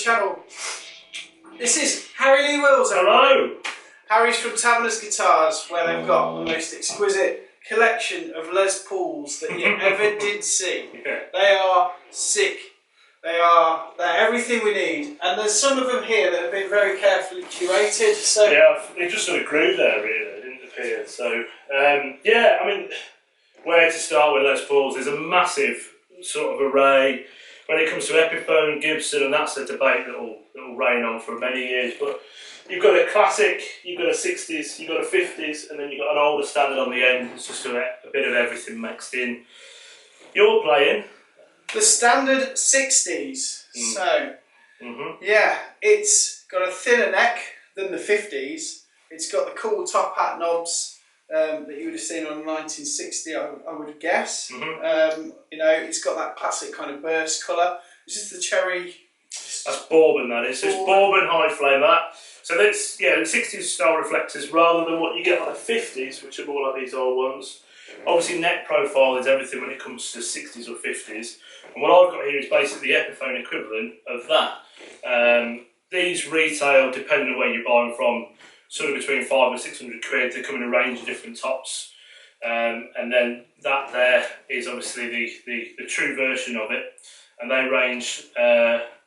channel. This is Harry Lee Wills. Hello! Harry's from 60’s Guitars, where they've got the most exquisite collection of Les Pauls that you ever did see. Yeah. They are sick. They're everything we need. And there's some of them here that have been very carefully curated. So yeah, it just sort of grew there, really, didn't appear. So, yeah, I mean, where to start with Les Pauls? There's a massive sort of array. When it comes to Epiphone, Gibson, and that's a debate that will reign on for many years. But you've got a classic, you've got a 60s, you've got a 50s, and then you've got an older standard on the end. It's just a bit of everything mixed in. You're playing the standard 60s. So, yeah, it's got a thinner neck than the 50s. It's got the cool top hat knobs that you would have seen on a 1960, I would guess. You know, it's got that classic kind of burst colour. Is this the cherry? That's bourbon, that is. So it's bourbon high flame, that. So that's, yeah, the 60s style reflectors rather than what you get like the 50s, which are more like these old ones. Obviously, neck profile is everything when it comes to 60s or 50s. And what I've got here is basically the Epiphone equivalent of that. These retail, depending on where you buy them from, sort of between 500 and 600 quid. They come in a range of different tops. And then that there is obviously the true version of it. And they range,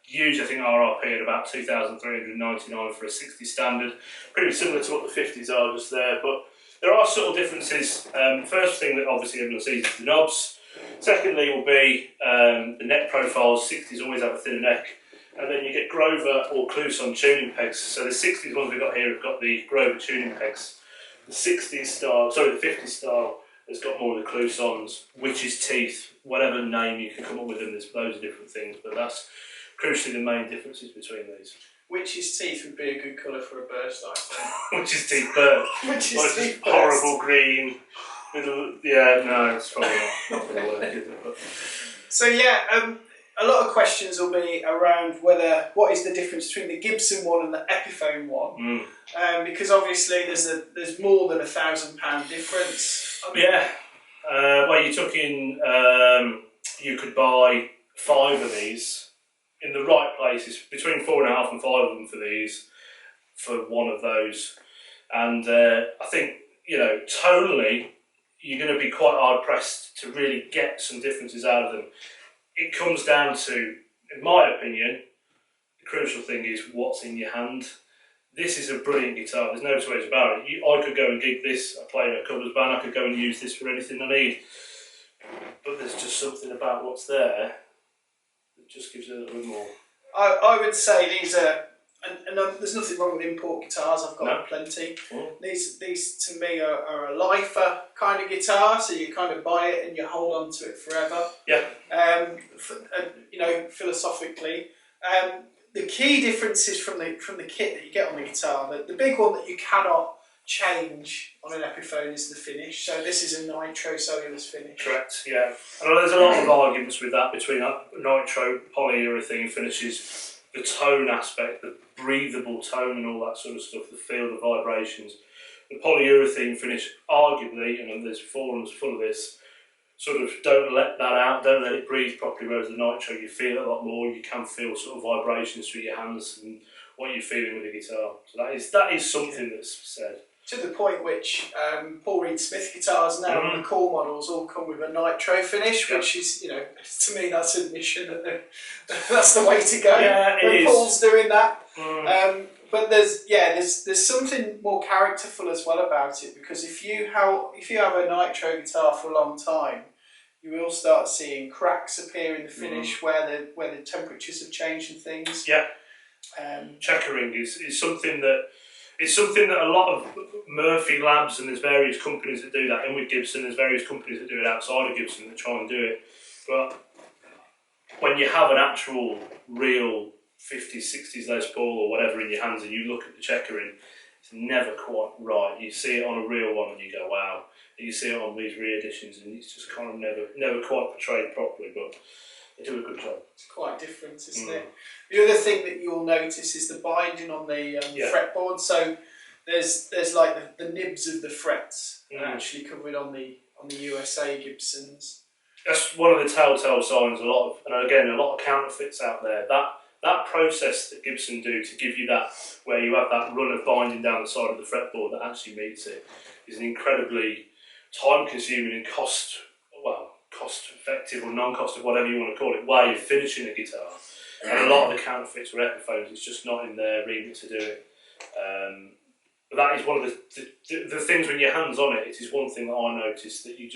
usually I think RRP at about 2,399 for a 60 standard. Pretty similar to what the 50s are just there. But there are subtle differences. First thing that obviously everyone sees is the knobs. Secondly will be the neck profiles. 60s always have a thinner neck. And then you get Grover or Clousson tuning pegs. So the 60s ones we've got here have got the Grover tuning pegs. The 60s style, sorry, the 50s style has got more of the Cloussons, witch's teeth, whatever name you can come up with them. There's loads of different things, but that's crucially the main differences between these. Witch's teeth would be a good colour for a burst, I think. Witch's teeth burst. Witch's teeth burst. Horrible green. Little, yeah, no, it's probably not going to work, is it? But. So yeah, a lot of questions will be around what is the difference between the Gibson one and the Epiphone one, because obviously there's more than £1,000 difference. I mean, yeah, well, you're talking you could buy 5 of these in the right places, between 4.5 and 5 of them for these, for one of those, and I think, you know, tonally you're going to be quite hard pressed to really get some differences out of them. It comes down to, in my opinion, the crucial thing is what's in your hand. This is a brilliant guitar, there's no two ways about it. I could go and gig this, I play in a covers band, I could go and use this for anything I need. But there's just something about what's there that just gives it a little bit more. I would say these are, and there's nothing wrong with import guitars, I've got plenty. These to me are a lifer kind of guitar, so you kind of buy it and you hold on to it forever. Yeah. You know, philosophically. The key differences from the kit that you get on the guitar, the big one that you cannot change on an Epiphone is the finish. So this is a nitro cellulose finish. Correct, yeah. And there's a lot of arguments with that between nitro, polyurethane finishes, the tone aspect, the breathable tone and all that sort of stuff, the feel, the vibrations. The polyurethane finish, arguably, and there's forums full of this, sort of don't let that out, don't let it breathe properly, whereas the nitro you feel it a lot more, you can feel sort of vibrations through your hands and what you're feeling with the guitar. So that is something that's said. To the point which Paul Reed Smith guitars now, the core models all come with a nitro finish, which is, you know, to me that's admission that that's the way to go. Yeah, it is. Paul's doing that. But there's something more characterful as well about it, because if you have a nitro guitar for a long time, you will start seeing cracks appear in the finish where the temperatures have changed and things. Yeah. Checkering is something that. It's something that a lot of Murphy Labs, and there's various companies that do that, and with Gibson there's various companies that do it outside of Gibson that try and do it. But when you have an actual real 50s, 60s Les Paul or whatever in your hands and you look at the checkering, it's never quite right. You see it on a real one and you go, wow. And you see it on these re-editions and it's just kind of never quite portrayed properly, but they do a good job. It's quite different, isn't it? The other thing that you'll notice is the binding on the fretboard. So there's like the nibs of the frets are actually covered on the USA Gibsons. That's one of the telltale signs. And again, a lot of counterfeits out there. That that process that Gibson do to give you that, where you have that run of binding down the side of the fretboard that actually meets it, is an incredibly time-consuming and cost-effective or non-cost, whatever you want to call it, way of finishing a guitar. And a lot of the counterfeits or Epiphones, it's just not in their remit to do it. But that is one of the things when your hands on it. It is one thing that I noticed, that you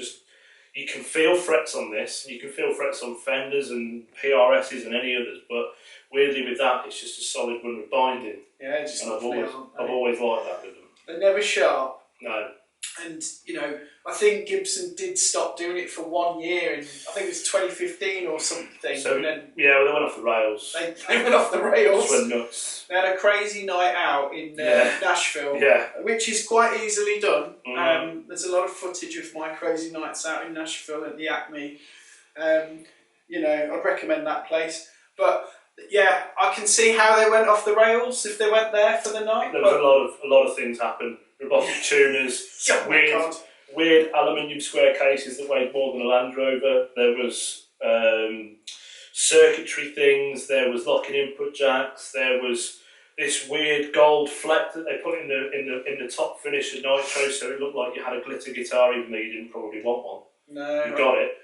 can feel frets on this, you can feel frets on Fenders and PRSs and any others, but weirdly with that, it's just a solid run of binding. Yeah, just and I've always liked that with them. They're never sharp. No. And, you know, I think Gibson did stop doing it for 1 year, and I think it was 2015 or something. So, and then yeah, well, they went off the rails. They went off the rails. Just went nuts. They had a crazy night out in Nashville, which is quite easily done. There's a lot of footage of my crazy nights out in Nashville at the Acme. You know, I'd recommend that place. But yeah, I can see how they went off the rails if they went there for the night. There was a lot of things happened. Robotic tuners, weird aluminium square cases that weighed more than a Land Rover. There was circuitry things. There was locking input jacks. There was this weird gold fleck that they put in the top finish of Nitro, so it looked like you had a glitter guitar, even though you didn't probably want one. No, you got it.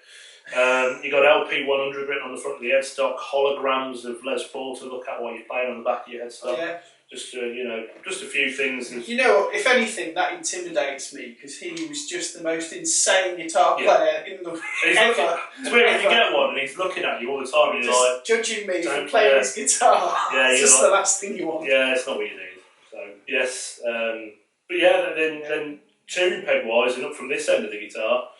You got LP 100 written on the front of the headstock, holograms of Les Paul to look at while you're playing on the back of your headstock. Yeah. Just a few things. You know, if anything, that intimidates me, because he was just the most insane guitar player in the ever. It's weird when you get one and he's looking at you all the time and you're like, judging me for playing his guitar. Yeah, it's just the last thing you want. Yeah, it's not what you need. So yes, but yeah, then tuning peg wise and up from this end of the guitar,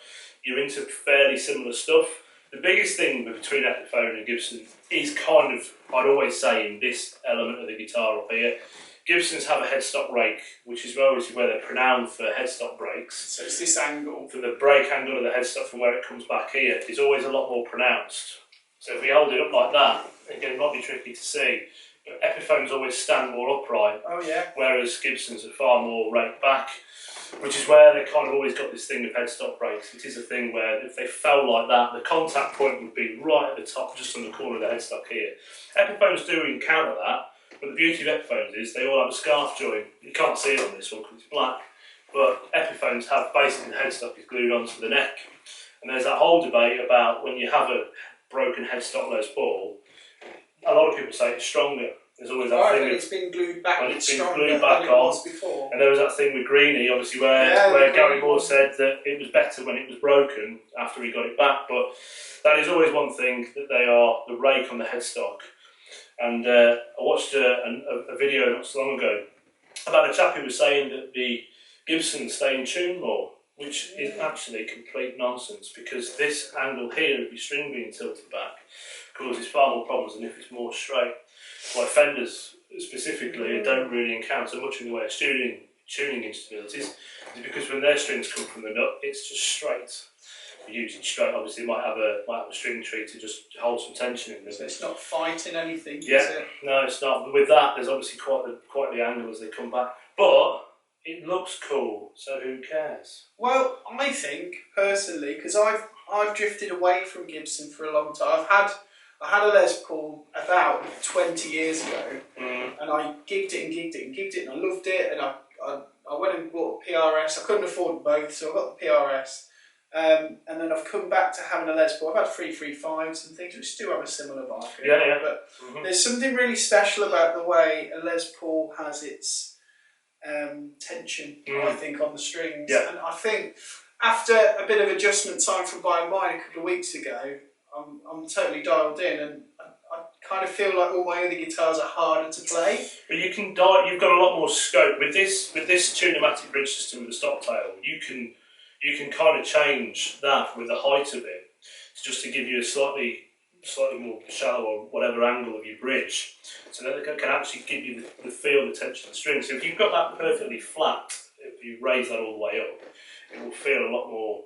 you're into fairly similar stuff. The biggest thing between Epiphone and Gibson is kind of, I'd always say, in this element of the guitar up here, Gibsons have a headstock rake, which is obviously where they're renowned for headstock brakes. So it's this angle. For the brake angle of the headstock from where it comes back here is always a lot more pronounced. So if we hold it up like that, again, it might be tricky to see, but Epiphones always stand more upright. Oh yeah. Whereas Gibsons are far more raked back, which is where they kind of always got this thing of headstock brakes. It is a thing where if they fell like that, the contact point would be right at the top, just on the corner of the headstock here. Epiphones do encounter that, but the beauty of Epiphones is they all have a scarf joint. You can't see it on this one because it's black, but Epiphones have basically the headstock is glued onto the neck. And there's that whole debate about when you have a broken headstock Les Paul, a lot of people say it's stronger. There's always that thing it's been glued back on. It's been glued back on. Before. And there was that thing with Greenie, obviously, where Gary Moore said that it was better when it was broken after he got it back. But that is always one thing, that they are the rake on the headstock. And I watched a video not so long ago about a chap who was saying that the Gibsons stay in tune more, which is actually complete nonsense, because this angle here of your string being tilted back causes far more problems than if it's more straight. Like Fenders specifically don't really encounter much in the way of tuning instabilities, is because when their strings come from the nut, it's just straight. You're using straight, obviously, might have a string tree to just hold some tension in them. So it's not fighting anything, is it? No, it's not. But with that, there's obviously quite the angle as they come back. But it looks cool, so who cares? Well, I think personally, because I've drifted away from Gibson for a long time. I had a Les Paul about 20 years ago, and I gigged it, and I loved it, and I went and bought a PRS. I couldn't afford both, so I got the PRS, and then I've come back to having a Les Paul. I've had 335s and things, which do have a similar vibe. Yeah. But there's something really special about the way a Les Paul has its tension, I think, on the strings. Yeah. And I think after a bit of adjustment time from buying mine a couple of weeks ago, I'm totally dialed in, and I kind of feel like all my other guitars are harder to play. But you've got a lot more scope with this Tune-o-matic bridge system with the stop tail. You can kind of change that with the height of it, just to give you a slightly more shallow or whatever angle of your bridge, so that it can actually give you the feel, the tension of the string. So if you've got that perfectly flat, if you raise that all the way up, it will feel a lot more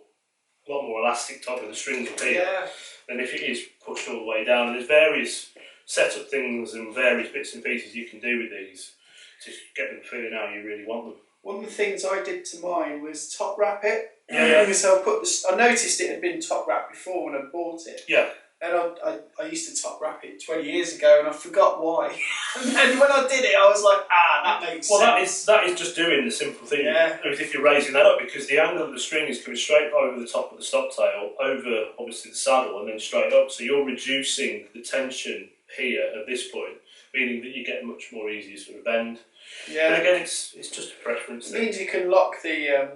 elastic top of the strings up here. Yeah. Than if it is pushed all the way down. And there's various setup things and various bits and pieces you can do with these to get them feeling how you really want them. One of the things I did to mine was top wrap it. Yeah. So I noticed it had been top wrapped before when I bought it. Yeah. And I used to top wrap it 20 years ago, and I forgot why. And then when I did it, I was like, that makes sense. That is just doing the simple thing. Yeah. If you're raising that up, because the angle of the string is coming straight over the top of the stop tail, over obviously the saddle, and then straight up. So you're reducing the tension here at this point, meaning that you get much more easy sort of bend. Yeah. But again, it's just a preference thing. It means you can lock the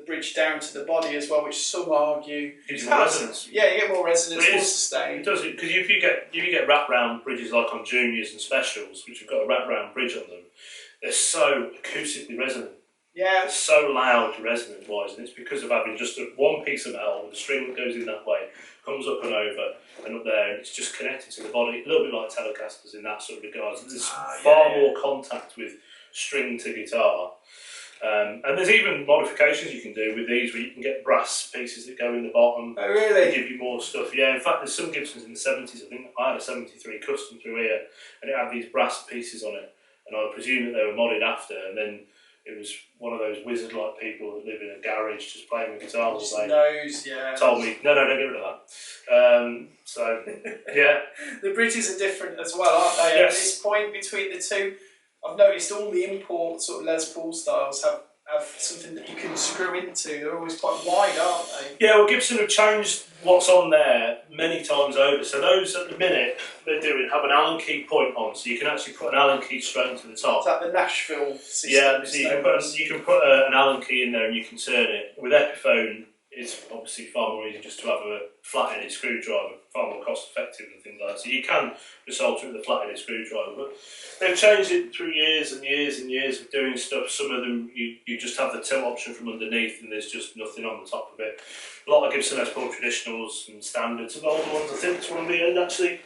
bridge down to the body as well, which some argue gives you more resonance. Yeah, you get more resonance, more sustain. It does, because if you get wrap round bridges like on juniors and specials, which have got a wrap round bridge on them, they're so acoustically resonant. Yeah. They're so loud resonant wise, and it's because of having just one piece of metal with a string that goes in that way, comes up and over and up there, and it's just connected to the body, a little bit like Telecasters in that sort of regard. There's far more contact with string to guitar. And there's even modifications you can do with these where you can get brass pieces that go in the bottom. Oh, really? Give you more stuff. Yeah, in fact, there's some Gibsons in the 70s. I think I had a 73 custom through here, and it had these brass pieces on it. And I presume that they were modded after, and then it was one of those wizard-like people that live in a garage just playing with guitars all day. Knows, yeah. Told me, no, don't get rid of that. So, yeah. The bridges are different as well, aren't they? Yes. At this point between the two, I've noticed all the import sort of Les Paul styles have something that you can screw into. They're always quite wide, aren't they? Yeah, well, Gibson have changed what's on there many times over. So those at the minute they're doing have an Allen key point on, so you can actually put an Allen key straight into the top. Is that the Nashville system? Yeah, so you can put an Allen key in there and you can turn it. With Epiphone, it's obviously far more easy just to have a flat-headed screwdriver, far more cost-effective and things like that. So you can just alter it with a flat-headed screwdriver, but they've changed it through years and years and years of doing stuff. Some of them you just have the tilt option from underneath and there's just nothing on the top of it. A lot of Gibson Les Paul traditionals and standards of older ones. I think this one on the end actually.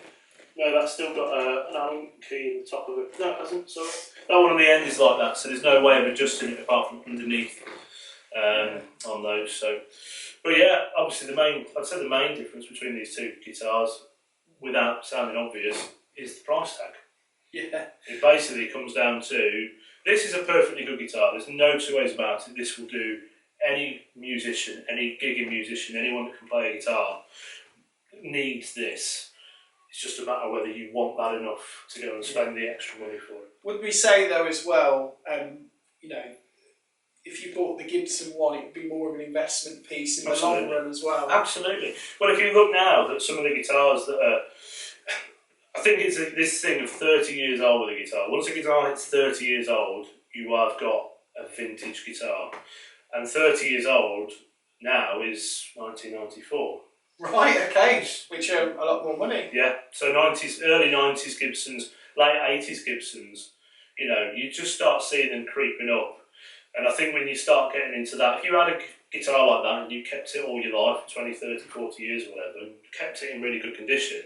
No, that's still got an Allen key in the top of it. No, it hasn't. Sorry. That one on the end is like that, so there's no way of adjusting it apart from underneath on those. So, but yeah, obviously I'd say the main difference between these two guitars, without sounding obvious, is the price tag. Yeah. It basically comes down to, this is a perfectly good guitar. There's no two ways about it. This will do any musician, any gigging musician, anyone that can play a guitar needs this. It's just a matter whether you want that enough to go and spend the extra money for it. Would we say though as well, you know, if you bought the Gibson one, it would be more of an investment piece in the long run as well? Absolutely. Well, if you look now at some of the guitars that are, I think it's this thing of 30 years old with a guitar. Once a guitar hits 30 years old, you have got a vintage guitar. And 30 years old now is 1994. Right, okay, which are a lot more money. Yeah, so early 90s Gibsons, late 80s Gibsons, you know, you just start seeing them creeping up. And I think when you start getting into that, if you had a guitar like that and you kept it all your life, 20, 30, 40 years or whatever, and kept it in really good condition,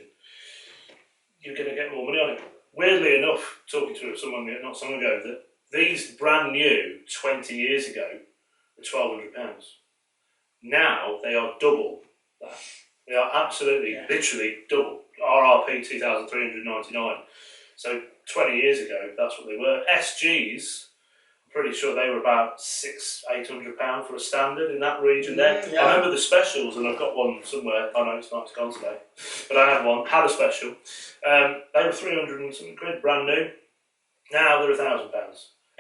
you're going to get more money on it. Weirdly enough, talking to someone not so long ago, that these brand new 20 years ago were £1,200. Now they are double that. They are absolutely, literally double. RRP 2,399. So 20 years ago, that's what they were. SGs, I'm pretty sure they were about £600-800 for a standard in that region there. Yeah. I remember the specials, and I've got one somewhere. I know it's gone today, but I had a special. They were 300 and something quid, brand new. Now they're £1,000.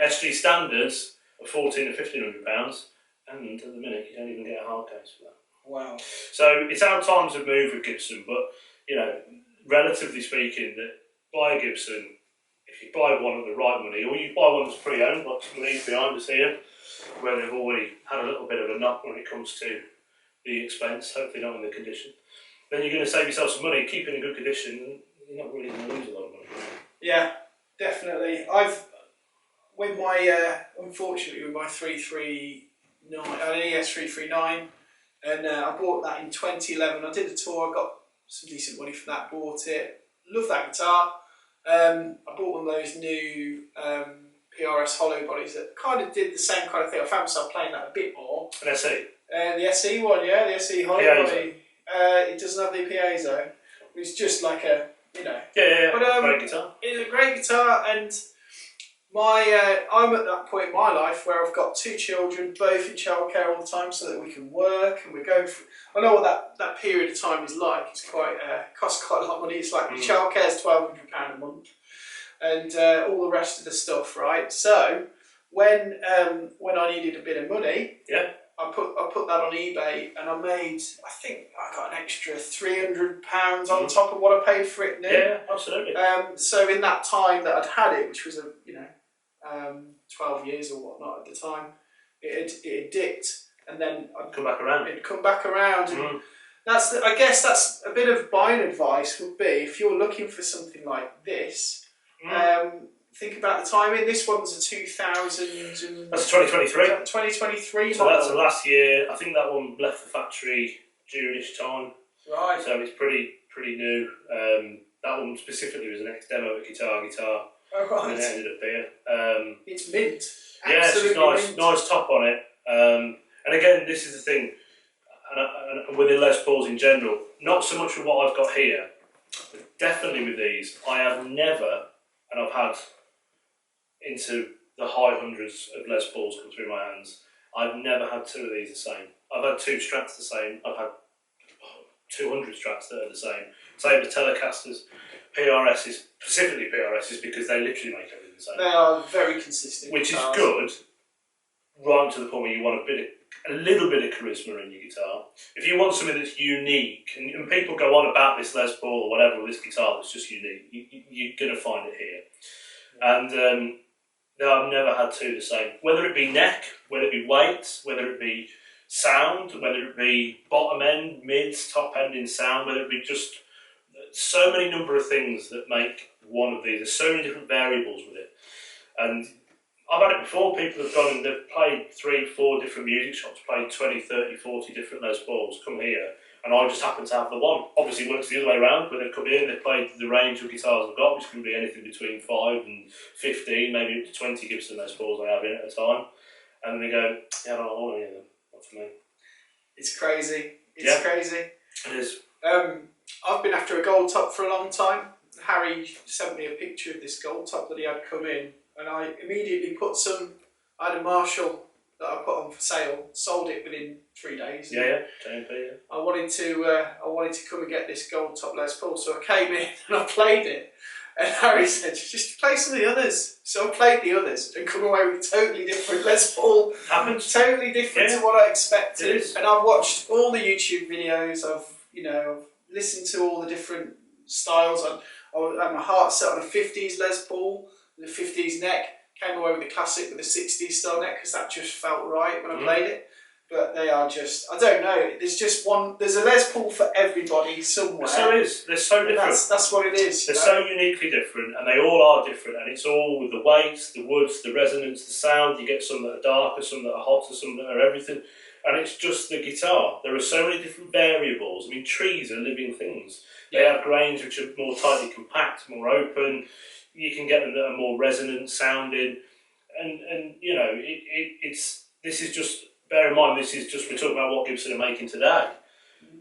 SG standards are £1,400 or £1,500, and at the minute you don't even get a hard case for that. Wow. So it's how times have moved with Gibson, but you know, relatively speaking, that buy a Gibson, if you buy one at the right money, or you buy one that's pre-owned, like some of these behind us here, where they've already had a little bit of a knock when it comes to the expense, hopefully not in the condition, then you're going to save yourself some money, keep it in good condition, you're not really going to lose a lot of money. Yeah, definitely. With my, unfortunately, with my 339, an ES339, and I bought that in 2011. I did a tour, I got some decent money for that, bought it. Love that guitar. I bought one of those new PRS hollow bodies that kind of did the same kind of thing. I found myself playing that a bit more. An SE? The SE one, yeah, the SE hollow body. It doesn't have the piezo. It's just like a, you know. Yeah. But, great guitar. It's a great guitar, and I'm at that point in my life where I've got 2 children, both in childcare all the time, so that we can work, and we're going for. I know what that period of time is like. It's quite costs quite a lot of money. It's like childcare is £1,200 a month, and all the rest of the stuff, right? So when I needed a bit of money, I put that on eBay, and I think I got an extra £300 on top of what I paid for it new. Yeah, absolutely. So in that time that I'd had it, which was 12 years or whatnot at the time, it had dipped, and then I'd come back around. It'd come back around, and I guess that's a bit of buying advice would be, if you're looking for something like this, think about the timing. This one's a 2000. That's 2023. 2023. So that's the last year. I think that one left the factory June-ish time. Right. So it's pretty new. That one specifically was an ex-demo guitar. Oh, right. And it ended up here. It's mint. Yeah, it's nice. Nice top on it. And again, this is the thing, and with the Les Pauls in general, not so much with what I've got here, but definitely with these, I have never, and I've had into the high hundreds of Les Pauls come through my hands, I've never had 2 of these the same. I've had 2 Strats the same, I've had 200 Strats that are the same. Same with Telecasters, PRSs, specifically PRSs, because they literally make everything the same. They are very consistent. Which is good, right to the point where you want a little bit of charisma in your guitar. If you want something that's unique, and people go on about this Les Paul or whatever, or this guitar that's just unique, you're going to find it here. And no, I've never had 2 the same. Whether it be neck, whether it be weight, whether it be sound, whether it be bottom end, mids, top end in sound, whether it be just so many number of things that make one of these. There's so many different variables with it. And I've had it before. People have gone and they've played 3, 4 different music shops, played 20, 30, 40 different Les Pauls, come here, and I just happen to have the one. Obviously it works the other way around, where they've come here and they've played the range of guitars I've got, which can be anything between 5 and 15, maybe up to 20 Gibson Les Pauls I have in at a time. And they go, yeah, I don't want any of them, not for me. It's crazy. It's crazy. It is. I've been after a gold top for a long time. Harry sent me a picture of this gold top that he had come in, and I immediately I had a Marshall that I put on for sale, sold it within 3 days. JMP, yeah. I wanted to come and get this gold top Les Paul, so I came in and I played it, and Harry said, just play some of the others. So I played the others and come away with a totally different Les Paul. Happens. Totally different to what I expected. It is. And I've watched all the YouTube videos. I've listened to all the different styles. I had my heart set on a 50s Les Paul, the 50s neck. Came away with the classic with the 60s style neck because that just felt right when I played it. But they are just, I don't know, there's a Les Paul for everybody somewhere. So is. They're so different. That's what it is. They're so uniquely different, and they all are different, and it's all with the weights, the woods, the resonance, the sound. You get some that are darker, some that are hotter, some that are everything. And it's just the guitar. There are so many different variables. I mean, trees are living things. They have grains which are more tightly compact, more open. You can get them that are more resonant sounding, and this is just, bear in mind, this is just, we're talking about what Gibson are making today.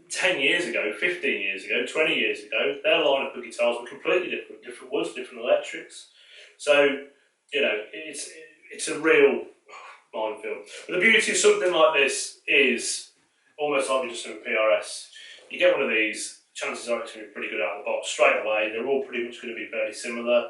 10 years ago, 15 years ago, 20 years ago, their lineup of guitars were completely different woods, different electrics. So, it's a real minefield. But the beauty of something like this is almost like we just have a PRS. You get one of these, chances are it's going to be pretty good out of the box straight away. They're all pretty much going to be very similar.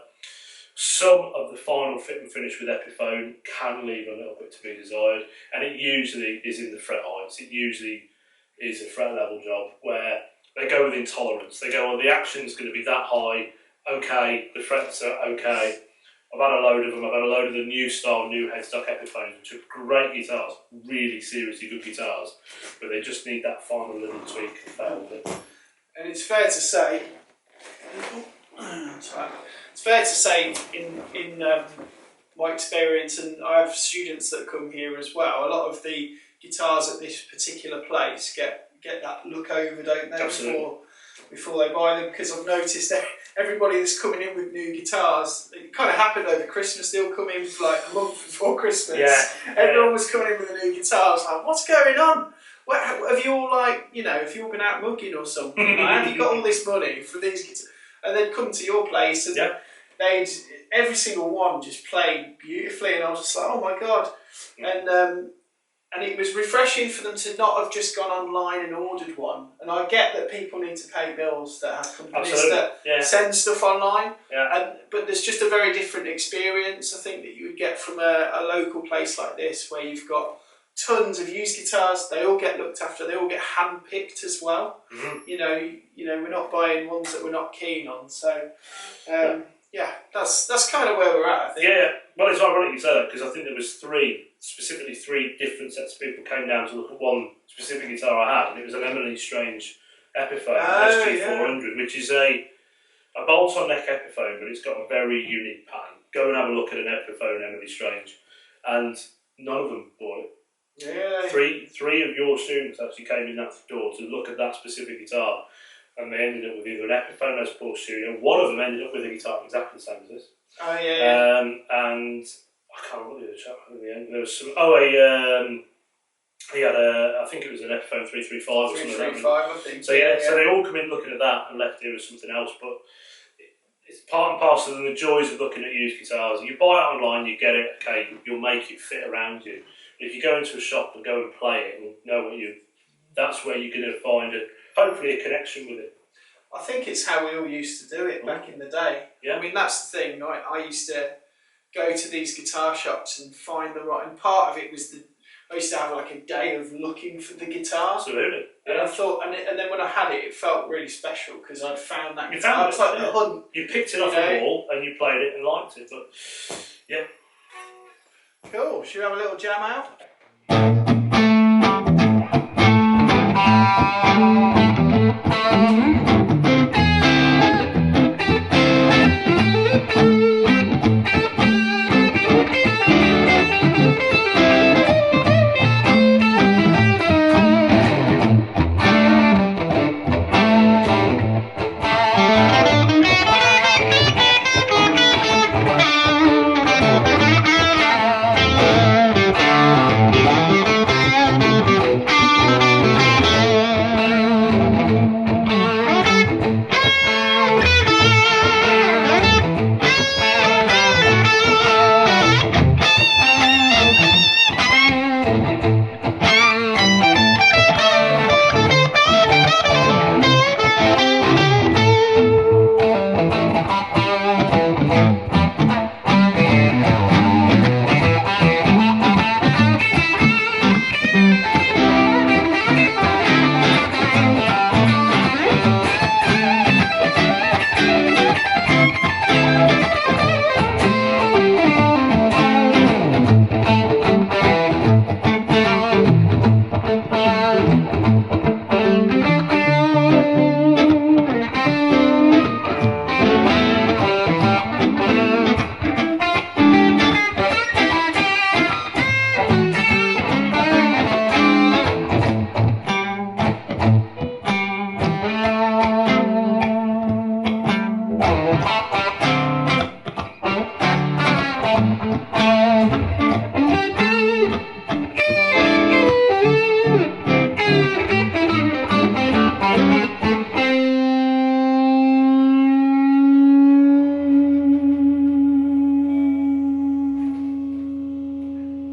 Some of the final fit and finish with Epiphone can leave a little bit to be desired, and it usually is in the fret heights. It usually is a fret level job where they go with intolerance. They go, well, the action's going to be that high, okay, the frets are okay. I've had a load of them. I've had a load of the new style, new headstock Epiphones, which are great guitars, really seriously good guitars, but they just need that final little tweak. And it's fair to say, in my experience, and I have students that come here as well, a lot of the guitars at this particular place get that look over, don't they? Absolutely. Before they buy them, because I've noticed that everybody that's coming in with new guitars, it kind of happened over Christmas. They'll come in for like a month before Christmas. Yeah. Everyone was coming in with a new guitar. I was like, what's going on? Have you all have you all been out mugging or something? Have you got all this money for these guitars? And then come to your place and every single one just played beautifully, and I was just like, oh my god. And it was refreshing for them to not have just gone online and ordered one. And I get that people need to pay bills that have companies that send stuff online. But there's just a very different experience, I think, that you would get from a local place like this, where you've got tons of used guitars. They all get looked after. They all get hand-picked as well. You know, we're not buying ones that we're not keen on. So, that's kind of where we're at, I think. Yeah, well, it's ironic you say that, because I think there was specifically three different sets of people came down to look at one specific guitar I had, and it was an Emily Strange Epiphone SG400, which is a bolt-on neck Epiphone, but it's got a very unique pattern. Go and have a look at an Epiphone Emily Strange, and none of them bought it. Yeah. Three of your students actually came in that door to look at that specific guitar, and they ended up with either an Epiphone Les Paul Studio. One of them ended up with a guitar exactly the same as this. Oh yeah. And I can't remember the other chap in the end. There was some. He had I think it was an Epiphone 335 or something. 335, I think. So so they all come in looking at that and left here with something else. But it's part and parcel of the joys of looking at used guitars. You buy it online, you get it. Okay, you'll make it fit around you. But if you go into a shop and go and play it and know that's where you're going to find hopefully a connection with it. I think it's how we all used to do it back in the day. Yeah. I mean, that's the thing. I used to go to these guitar shops and find the right. And part of it was I used to have like a day of looking for the guitar. Absolutely. And I thought, and then when I had it, it felt really special because I'd found that guitar. It was like the hunt. You picked it off the wall and you played it and liked it. But yeah. Cool. Should we have a little jam out?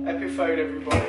Epiphone, everybody.